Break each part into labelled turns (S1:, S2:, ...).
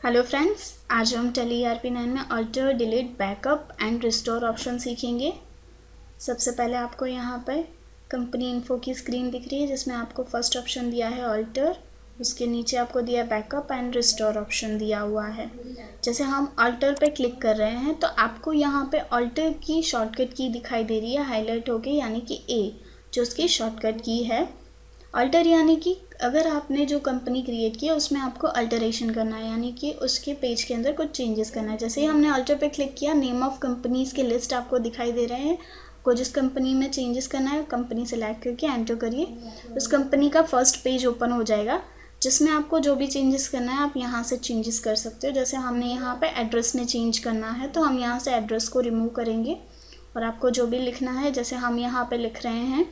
S1: Hello friends, आज हम tally ERP9 में alter, delete, backup and restore option सीखेंगे। सबसे पहले आपको यहाँ पर कंपनी इन्फो की स्क्रीन दिख रही है जिसमें आपको फर्स्ट ऑप्शन दिया है अल्टर, उसके नीचे आपको दिया बैकअप एंड रिस्टोर ऑप्शन दिया हुआ है। जैसे हम अल्टर पे क्लिक कर रहे हैं तो आपको यहाँ पे अल्टर की शॉर्टकट की दिखाई दे रही है हाईलाइट होके, यानी कि ए जो उसकी शॉर्टकट की है। अल्टर यानी कि अगर आपने जो कंपनी क्रिएट की है उसमें आपको अल्टरेशन करना है, यानी कि उसके पेज के अंदर कुछ चेंजेस करना है। जैसे ही हमने अल्टर पे क्लिक किया, नेम ऑफ कंपनीज़ के लिस्ट आपको दिखाई दे रहे हैं। को जिस कंपनी में चेंजेस करना है कंपनी सेलेक्ट करके एंटर करिए। उस कंपनी का फर्स्ट पेज ओपन हो जाएगा जिसमें आपको जो भी चेंजेस करना है आप यहाँ से चेंजेस कर सकते हो। जैसे हमने यहाँ पे एड्रेस में चेंज करना है तो हम यहाँ से एड्रेस को रिमूव करेंगे और आपको जो भी लिखना है, जैसे हम यहाँ पे लिख रहे हैं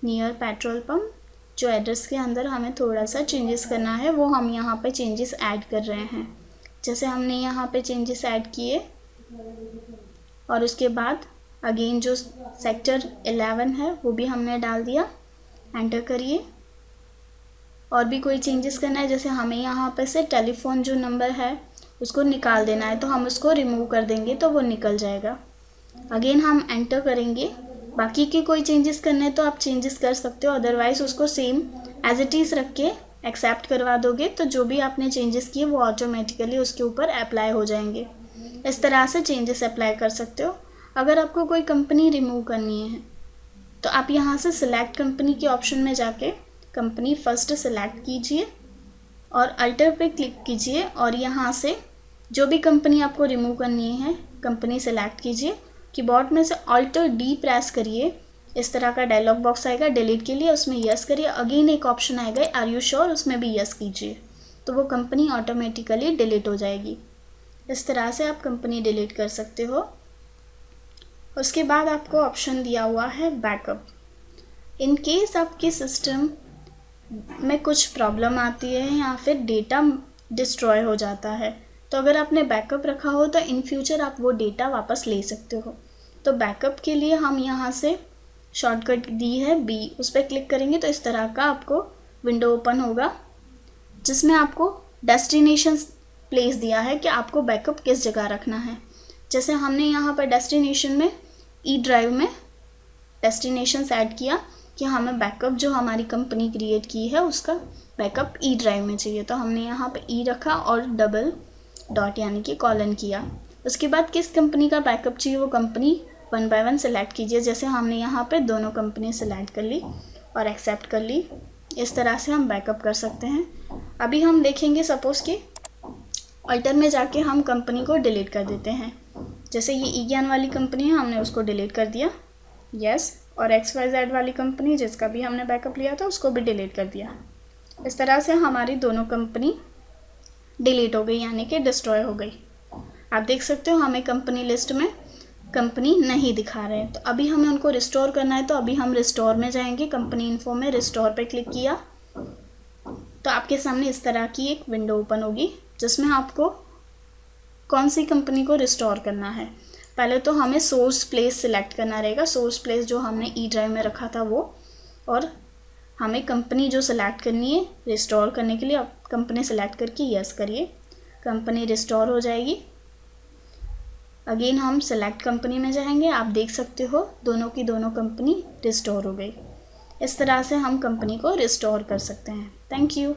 S1: नियर पेट्रोल पम्प, जो एड्रेस के अंदर हमें थोड़ा सा चेंजेस करना है वो हम यहाँ पे चेंजेस ऐड कर रहे हैं। जैसे हमने यहाँ पे चेंजेस ऐड किए और उसके बाद अगेन जो सेक्टर 11 है वो भी हमने डाल दिया, एंटर करिए। और भी कोई चेंजेस करना है, जैसे हमें यहाँ पे से टेलीफोन जो नंबर है उसको निकाल देना है तो हम उसको रिमूव कर देंगे तो वो निकल जाएगा। अगेन हम एंटर करेंगे। बाकी के कोई चेंजेस करने हैं तो आप चेंजेस कर सकते हो, अदरवाइज़ उसको सेम एज इट इज़ रख के एक्सेप्ट करवा दोगे तो जो भी आपने चेंजेस किए वो ऑटोमेटिकली उसके ऊपर अप्लाई हो जाएंगे। इस तरह से चेंजेस अप्लाई कर सकते हो। अगर आपको कोई कंपनी रिमूव करनी है तो आप यहाँ से सिलेक्ट कंपनी के ऑप्शन में जाके कंपनी फर्स्ट सेलेक्ट कीजिए और अल्टर पे क्लिक कीजिए और यहाँ से जो भी कंपनी आपको रिमूव करनी है कंपनी सेलेक्ट कीजिए। कीबोर्ड में से अल्टर डी प्रेस करिए, इस तरह का डायलॉग बॉक्स आएगा डिलीट के लिए, उसमें यस करिए। अगेन एक ऑप्शन आएगा आर यू श्योर, उसमें भी यस कीजिए तो वो कंपनी ऑटोमेटिकली डिलीट हो जाएगी। इस तरह से आप कंपनी डिलीट कर सकते हो। उसके बाद आपको ऑप्शन दिया हुआ है बैकअप। इन केस आपके सिस्टम में कुछ प्रॉब्लम आती है या फिर डेटा डिस्ट्रॉय हो जाता है तो अगर आपने बैकअप रखा हो तो इन फ्यूचर आप वो डेटा वापस ले सकते हो। तो बैकअप के लिए हम यहाँ से शॉर्टकट दी है बी, उस पर क्लिक करेंगे तो इस तरह का आपको विंडो ओपन होगा जिसमें आपको डेस्टिनेशन प्लेस दिया है कि आपको बैकअप किस जगह रखना है। जैसे हमने यहाँ पर डेस्टिनेशन में ई ड्राइव में डेस्टिनेशन ऐड किया कि हमें बैकअप जो हमारी कंपनी क्रिएट की है उसका बैकअप ई ड्राइव में चाहिए, तो हमने यहाँ पे ई रखा और डबल डॉट यानी कि कॉलन किया। उसके बाद किस कंपनी का बैकअप चाहिए वो कंपनी 1 बाय 1 सेलेक्ट कीजिए। जैसे हमने यहाँ पे दोनों कंपनी सेलेक्ट कर ली और एक्सेप्ट कर ली। इस तरह से हम बैकअप कर सकते हैं। अभी हम देखेंगे सपोज़ कि अल्टर में जाके हम कंपनी को डिलीट कर देते हैं। जैसे ये ई ज्ञान वाली कंपनी है, हमने उसको डिलीट कर दिया, यस। और XYZ वाली कंपनी जिसका भी हमने बैकअप लिया था उसको भी डिलीट कर दिया। इस तरह से हमारी दोनों कंपनी डिलीट हो गई, यानी कि डिस्ट्रॉय हो गई। आप देख सकते हो हमें कंपनी लिस्ट में कंपनी नहीं दिखा रहे हैं। तो अभी हमें उनको रिस्टोर करना है तो अभी हम रिस्टोर में जाएंगे। कंपनी इन्फो में रिस्टोर पे क्लिक किया तो आपके सामने इस तरह की एक विंडो ओपन होगी जिसमें आपको कौन सी कंपनी को रिस्टोर करना है। पहले तो हमें सोर्स प्लेस सिलेक्ट करना रहेगा, सोर्स प्लेस जो हमने ई ड्राइव में रखा था वो, और हमें कंपनी जो सिलेक्ट करनी है रिस्टोर करने के लिए आप कंपनी सेलेक्ट करके यस करिए, कंपनी रिस्टोर हो जाएगी। अगेन हम सेलेक्ट कंपनी में जाएंगे, आप देख सकते हो दोनों की दोनों कंपनी रिस्टोर हो गई। इस तरह से हम कंपनी को रिस्टोर कर सकते हैं। Thank you.